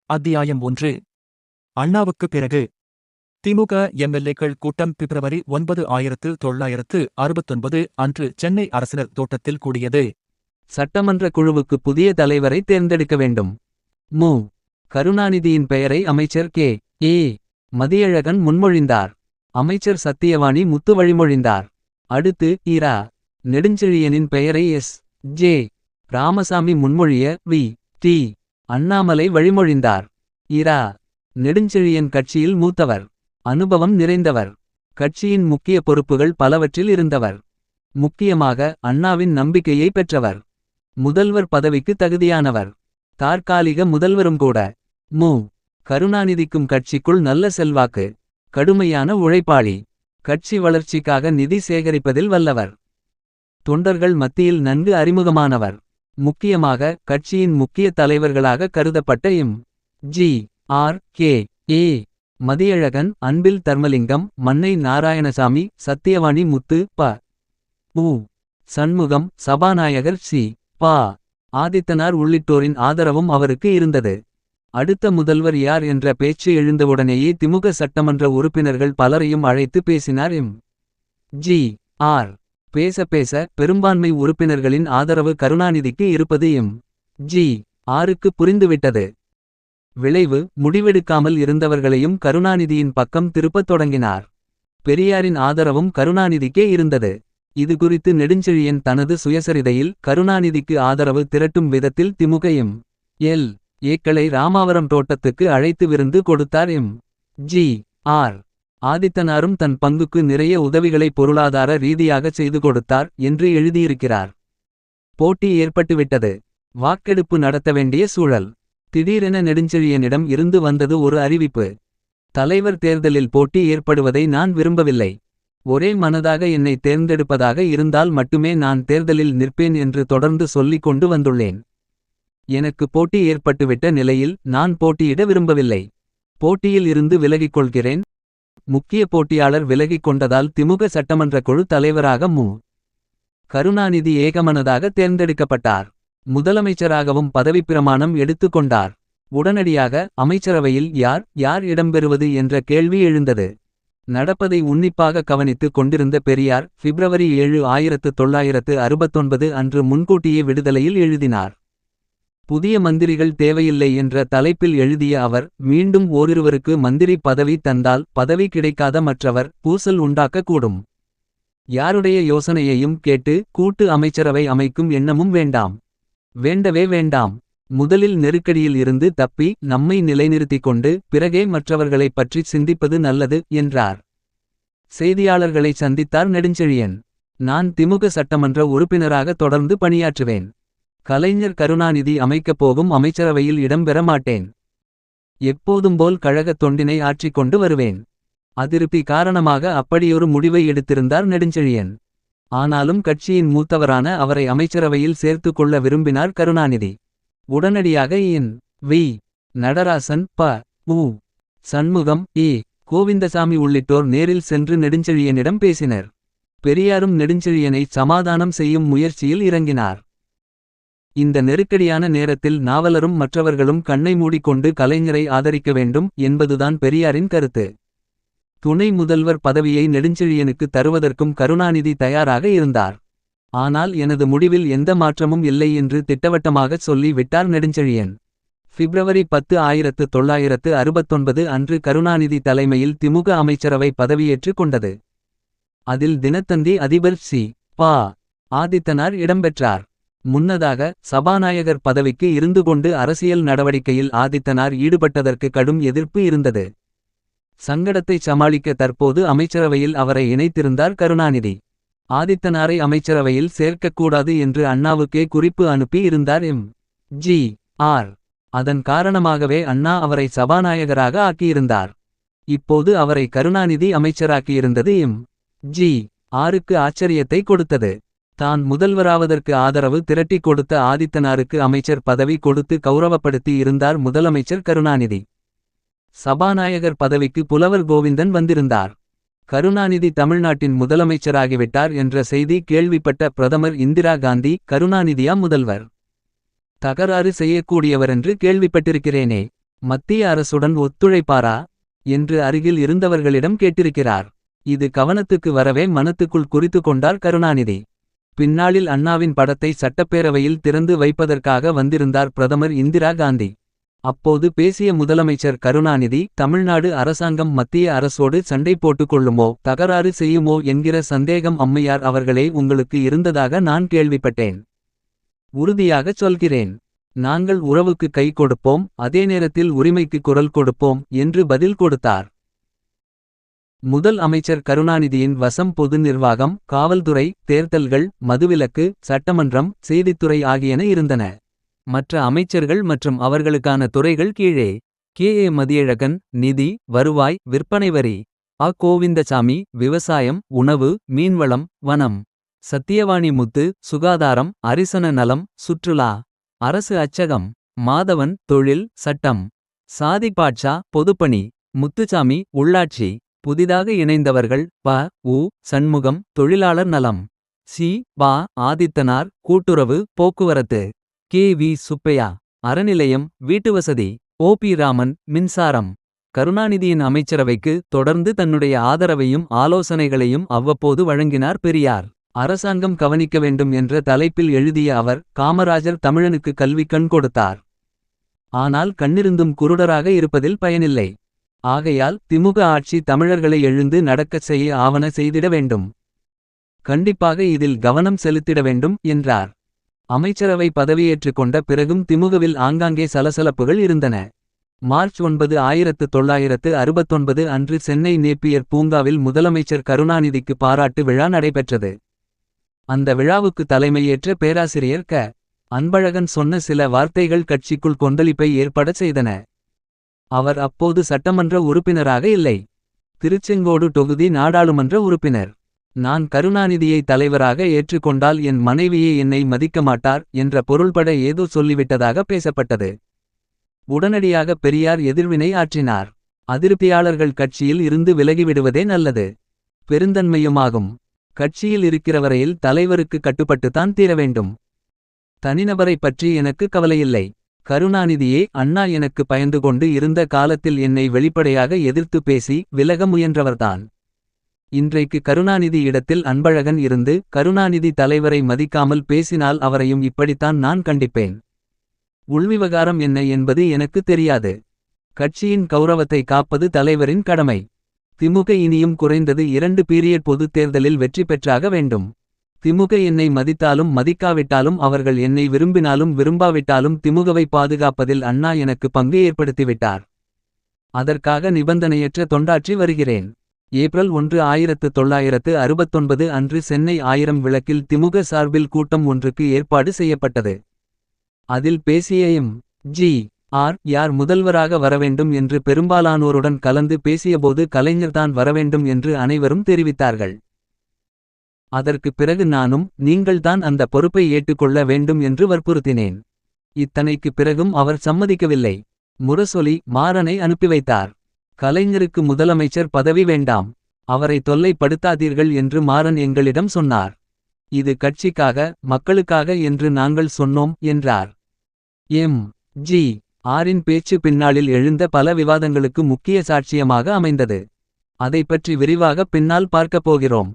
அத்தியாயம் 1. அண்ணாவுக்குப் பிறகு திமுக எம்எல்ஏக்கள் கூட்டம் பிப்ரவரி 9, 1969 அன்று சென்னை அரசினர் தோட்டத்தில் கூடியது. சட்டமன்ற குழுவுக்கு புதிய தலைவரை தேர்ந்தெடுக்க வேண்டும். மு. கருணாநிதியின் பெயரை அமைச்சர் கே. ஏ. மதியழகன் முன்மொழிந்தார். அமைச்சர் சத்தியவாணி முத்து வழிமொழிந்தார். அடுத்து இரா. நெடுஞ்செழியனின் பெயரை எஸ். ஜே. ராமசாமி முன்மொழிய வி. டி. அண்ணாமலை வழிமொழிந்தார். இரா. நெடுஞ்செழியன் கட்சியில் மூத்தவர். அனுபவம் நிறைந்தவர். கட்சியின் முக்கிய பொறுப்புகள் பலவற்றில் இருந்தவர். முக்கியமாக அண்ணாவின் நம்பிக்கையை பெற்றவர். முதல்வர் பதவிக்கு தகுதியானவர். தற்காலிக முதல்வரும் கூட. மு. கருணாநிதிக்கும் கட்சிக்குள் நல்ல செல்வாக்கு. கடுமையான உழைப்பாளி. கட்சி வளர்ச்சிக்காக நிதி சேகரிப்பதில் வல்லவர். தொண்டர்கள் மத்தியில் நன்கு அறிமுகமானவர். முக்கியமாக கட்சியின் முக்கிய தலைவர்களாக கருதப்பட்ட எம். ஜி. ஆர். கே. ஏ. மதியழகன், அன்பில் தர்மலிங்கம், மன்னை நாராயணசாமி, சத்தியவாணி முத்து, ப. உ. சண்முகம், சபாநாயகர் சி. ப. ஆதித்தனார் உள்ளிட்டோரின் ஆதரவும் அவருக்கு இருந்தது. அடுத்த முதல்வர் யார் என்ற பேச்சு எழுந்தவுடனேயே திமுக சட்டமன்ற உறுப்பினர்கள் பலரையும் அழைத்து பேசினார் எம். ஜி. ஆர். பேச பேச பெரும்பான்மை உறுப்பினர்களின் ஆதரவு கருணாநிதிக்கு இருப்பது எம். ஜி. ஆருக்கு புரிந்துவிட்டது. விளைவு, முடிவெடுக்காமல் இருந்தவர்களையும் கருணாநிதியின் பக்கம் திருப்பத் தொடங்கினார். பெரியாரின் ஆதரவும் கருணாநிதிக்கே இருந்தது. இது குறித்து நெடுஞ்செழியன் தனது சுயசரிதையில் கருணாநிதிக்கு ஆதரவு திரட்டும் விதத்தில் திமுக எம். எல். ஏக்களை ராமாவரம் தோட்டத்துக்கு அழைத்து விருந்து கொடுத்தார் எம். ஜி. ஆர். ஆதித்தனாரும் தன் பங்குக்கு நிறைய உதவிகளை பொருளாதார ரீதியாகச் செய்து கொடுத்தார் என்று எழுதியிருக்கிறார். போட்டி ஏற்பட்டுவிட்டது. வாக்கெடுப்பு நடத்த வேண்டிய சூழல். திடீரென நெடுஞ்செழியனிடம் இருந்து வந்தது ஒரு அறிவிப்பு. தலைவர் தேர்தலில் போட்டி ஏற்படுவதை நான் விரும்பவில்லை. ஒரே மனதாக என்னை தேர்ந்தெடுப்பதாக இருந்தால் மட்டுமே நான் தேர்தலில் நிற்பேன் என்று தொடர்ந்து சொல்லிக் கொண்டு வந்துள்ளேன். எனக்கு போட்டி ஏற்பட்டுவிட்ட நிலையில் நான் போட்டியிட விரும்பவில்லை. போட்டியில் இருந்து விலகிக் கொள்கிறேன். முக்கிய போட்டியாளர் விலகிக் கொண்டதால் திமுக சட்டமன்ற குழு தலைவராக மு. கருணாநிதி ஏகமனதாக தேர்ந்தெடுக்கப்பட்டார். முதலமைச்சராகவும் பதவிப்பிரமாணம் எடுத்து கொண்டார். உடனடியாக அமைச்சரவையில் யார் இடம்பெறுவது என்ற கேள்வி எழுந்தது. நடப்பதை உன்னிப்பாக கவனித்து கொண்டிருந்த பெரியார் பிப்ரவரி 7, 1969 அன்று முன்கூட்டியே விடுதலையில் எழுதினார். புதிய மந்திரிகள் தேவையில்லை என்ற தலைப்பில் எழுதிய அவர், மீண்டும் ஓரிருவருக்கு மந்திரி பதவி தந்தால் பதவி கிடைக்காத மற்றவர் பூசல் உண்டாக்கக்கூடும். யாருடைய யோசனையையும் கேட்டு கூட்டு அமைச்சரவை அமைக்கும் எண்ணமும் வேண்டாம். வேண்டவே வேண்டாம். முதலில் நெருக்கடியில் இருந்து தப்பி நம்மை நிலைநிறுத்திக் கொண்டு பிறகே மற்றவர்களைப் பற்றி சிந்திப்பது நல்லது என்றார். செய்தியாளர்களை சந்தித்தார் நெடுஞ்செழியன். நான் திமுக சட்டமன்ற உறுப்பினராக தொடர்ந்து பணியாற்றுவேன். கலைஞர் கருணாநிதி அமைக்கப் போகும் அமைச்சரவையில் இடம்பெற மாட்டேன். எப்போதும்போல் கழகத் தொண்டினை ஆற்றிக் கொண்டு வருவேன். அதிருப்தி காரணமாக அப்படியொரு முடிவை எடுத்திருந்தார் நெடுஞ்செழியன். ஆனாலும் கட்சியின் மூத்தவரான அவரை அமைச்சரவையில் சேர்த்து கொள்ள விரும்பினார் கருணாநிதி. உடனடியாக என். வி. நடராசன், ப. உ. சண்முகம், ஏ. கோவிந்தசாமி உள்ளிட்டோர் நேரில் சென்று நெடுஞ்செழியனிடம் பேசினர். பெரியாரும் நெடுஞ்செழியனை சமாதானம் செய்யும் முயற்சியில் இறங்கினார். இந்த நெருக்கடியான நேரத்தில் நாவலரும் மற்றவர்களும் கண்ணை மூடிக்கொண்டு கலைஞரை ஆதரிக்க வேண்டும் என்பதுதான் பெரியாரின் கருத்து. துணை முதல்வர் பதவியை நெடுஞ்செழியனுக்கு தருவதற்கும் கருணாநிதி தயாராக இருந்தார். ஆனால் எனது முடிவில் எந்த மாற்றமும் இல்லை என்று திட்டவட்டமாகச் சொல்லி விட்டார் நெடுஞ்செழியன். பிப்ரவரி 10, 1969 அன்று கருணாநிதி தலைமையில் திமுக அமைச்சரவை பதவியேற்று கொண்டது. அதில் தினத்தந்தி அதிபர் சி. ப. ஆதித்தனார் இடம்பெற்றார். முன்னதாக சபாநாயகர் பதவிக்கு இருந்து கொண்டு அரசியல் நடவடிக்கையில் ஆதித்தனார் ஈடுபட்டதற்கு கடும் எதிர்ப்பு இருந்தது. சங்கடத்தை சமாளிக்க தற்போது அமைச்சரவையில் அவரை இணைத்திருந்தார் கருணாநிதி. ஆதித்தனாரை அமைச்சரவையில் சேர்க்கக்கூடாது என்று அண்ணாவுக்கே குறிப்பு அனுப்பி இருந்தார் எம். ஜி. ஆர். அதன் காரணமாகவே அண்ணா அவரை சபாநாயகராக ஆக்கியிருந்தார். இப்போது அவரை கருணாநிதி அமைச்சராக்கியிருந்தது எம். ஜி. ஆருக்கு ஆச்சரியத்தை கொடுத்தது. தான் முதல்வராவதற்கு ஆதரவு திரட்டிக் கொடுத்த ஆதித்தனாருக்கு அமைச்சர் பதவி கொடுத்து கௌரவப்படுத்தி இருந்தார் முதலமைச்சர் கருணாநிதி. சபாநாயகர் பதவிக்கு புலவர் கோவிந்தன் வந்திருந்தார். கருணாநிதி தமிழ்நாட்டின் முதலமைச்சராகிவிட்டார் என்ற செய்தி கேள்விப்பட்ட பிரதமர் இந்திரா காந்தி, கருணாநிதியா முதல்வர்? தகராறு செய்யக்கூடியவரென்று கேள்விப்பட்டிருக்கிறேனே. மத்திய அரசுடன் ஒத்துழைப்பாரா என்று அருகில் இருந்தவர்களிடம் கேட்டிருக்கிறார். இது கவனத்துக்கு வரவே மனத்துக்குள் குறித்து கொண்டார் கருணாநிதி. பின்னாளில் அண்ணாவின் படத்தை சட்டப்பேரவையில் திறந்து வைப்பதற்காக வந்திருந்தார் பிரதமர் இந்திரா காந்தி. அப்போது பேசிய முதலமைச்சர் கருணாநிதி, தமிழ்நாடு அரசாங்கம் மத்திய அரசோடு சண்டை போட்டுக் கொள்ளுமோ தகராறு செய்யுமோ என்கிற சந்தேகம் அம்மையார் அவர்களே உங்களுக்கு இருந்ததாக நான் கேள்விப்பட்டேன். உறுதியாகச் சொல்கிறேன், நாங்கள் உறவுக்கு கை கொடுப்போம், அதே நேரத்தில் உரிமைக்கு குரல் கொடுப்போம் என்று பதில் கொடுத்தார். முதல் அமைச்சர் கருணாநிதியின் வசம் பொது நிர்வாகம், காவல்துறை, தேர்தல்கள், மதுவிலக்கு, சட்டமன்றம், செய்தித்துறை ஆகியன இருந்தன. மற்ற அமைச்சர்கள் மற்றும் அவர்களுக்கான துறைகள் கீழே கே.ஏ. மதியழகன் நிதி, வருவாய், விற்பனை வரி, ஆ. கோவிந்தசாமி விவசாயம், உணவு, மீன்வளம், வனம், சத்தியவாணி முத்து சுகாதாரம், அரிசன நலம், சுற்றுலா, அரசு அச்சகம், மாதவன் தொழில், சட்டம், சாதிக் பாட்ஷா பொதுப்பணி, முத்துசாமி உள்ளாட்சி, புதிதாக இணைந்தவர்கள் ப. உ. சண்முகம் தொழிலாளர் நலம், சி. பா. ஆதித்தனார் கூட்டுறவு, போக்குவரத்து, கே. வி. சுப்பையா அறநிலையம், வீட்டுவசதி, ஓ. பி. ராமன் மின்சாரம். கருணாநிதியின் அமைச்சரவைக்கு தொடர்ந்து தன்னுடைய ஆதரவையும் ஆலோசனைகளையும் அவ்வப்போது வழங்கினார் பெரியார். அரசாங்கம் கவனிக்க வேண்டும் என்ற தலைப்பில் எழுதிய அவர், காமராஜர் தமிழனுக்கு கல்வி கண் கொடுத்தார். ஆனால் கண்ணிருந்தும் குருடராக இருப்பதில் பயனில்லை. ஆகையால் திமுக ஆட்சி தமிழர்களை எழுந்து நடக்கச் செய்ய ஆவன செய்திட வேண்டும். கண்டிப்பாக இதில் கவனம் செலுத்திட வேண்டும் என்றார். அமைச்சரவை பதவியேற்றுக் கொண்ட பிறகும் திமுகவில் ஆங்காங்கே சலசலப்புகள் இருந்தன. மார்ச் 9, 1969 அன்று சென்னை நேப்பியர் பூங்காவில் முதலமைச்சர் கருணாநிதிக்கு பாராட்டு விழா நடைபெற்றது. அந்த விழாவுக்கு தலைமையேற்ற பேராசிரியர் க. அன்பழகன் சொன்ன சில வார்த்தைகள் கட்சிக்குள் கொந்தளிப்பை ஏற்படச் செய்தன. அவர் அப்போது சட்டமன்ற உறுப்பினராக இல்லை, திருச்செங்கோடு தொகுதி நாடாளுமன்ற உறுப்பினர். நான் கருணாநிதியை தலைவராக ஏற்றுக்கொண்டால் என் மனைவியே என்னை மதிக்க மாட்டார் என்ற பொருள்பட ஏதோ சொல்லிவிட்டதாக பேசப்பட்டது. உடனடியாக பெரியார் எதிர்வினை ஆற்றினார். அதிருப்தியாளர்கள் கட்சியில் இருந்து விலகிவிடுவதே நல்லது, பெருந்தன்மையுமாகும். கட்சியில் இருக்கிறவரையில் தலைவருக்கு கட்டுப்பட்டுத்தான் தீர வேண்டும். தனிநபரை பற்றி எனக்கு கவலையில்லை. கருணாநிதியே அண்ணா எனக்கு பயந்து கொண்டு இருந்த காலத்தில் என்னை வெளிப்படையாக எதிர்த்து பேசி விலக முயன்றவர்தான். இன்றைக்கு கருணாநிதி இடத்தில் அன்பழகன் இருந்து கருணாநிதி தலைவரை மதிக்காமல் பேசினால் அவரையும் இப்படித்தான் நான் கண்டிப்பேன். உள்விவகாரம் என்ன என்பது எனக்கு தெரியாது. கட்சியின் கௌரவத்தை காப்பது தலைவரின் கடமை. திமுக இனியும் குறைந்தது 2 பீரியட் பொதுத் தேர்தலில் வெற்றி பெற்றாக வேண்டும். திமுக என்னை மதித்தாலும் மதிக்காவிட்டாலும் அவர்கள் என்னை விரும்பினாலும் விரும்பாவிட்டாலும் திமுகவை பாதுகாப்பதில் அண்ணா எனக்கு பங்கு ஏற்படுத்திவிட்டார். அதற்காக நிபந்தனையற்ற தொண்டாற்றி வருகிறேன். ஏப்ரல் 1, 1969 அன்று சென்னை 1000 விளக்கில் திமுக சார்பில் கூட்டம் ஒன்றுக்கு ஏற்பாடு செய்யப்பட்டது. அதில் பேசிய எம்.ஜி.ஆர். யார் முதல்வராக வரவேண்டும் என்று பெரும்பாலானோருடன் கலந்து பேசியபோது கலைஞர்தான் வரவேண்டும் என்று அனைவரும் தெரிவித்தார்கள். அதற்கு பிறகு நானும் நீங்கள்தான் அந்த பொறுப்பை ஏற்றுக்கொள்ள வேண்டும் என்று வற்புறுத்தினேன். இத்தனைக்கு பிறகும் அவர் சம்மதிக்கவில்லை. முரசொலி மாறனை அனுப்பி வைத்தார். கலைஞருக்கு முதலமைச்சர் பதவி வேண்டாம், அவரை தொல்லைப்படுத்தாதீர்கள் என்று மாறன் எங்களிடம் சொன்னார். இது கட்சிக்காக மக்களுக்காக என்று நாங்கள் சொன்னோம் என்றார். எம்.ஜி.ஆரின் பேச்சு பின்னாளில் எழுந்த பல விவாதங்களுக்கு முக்கிய சாட்சியமாக அமைந்தது. அதைப்பற்றி விரிவாக பின்னால் பார்க்கப் போகிறோம்.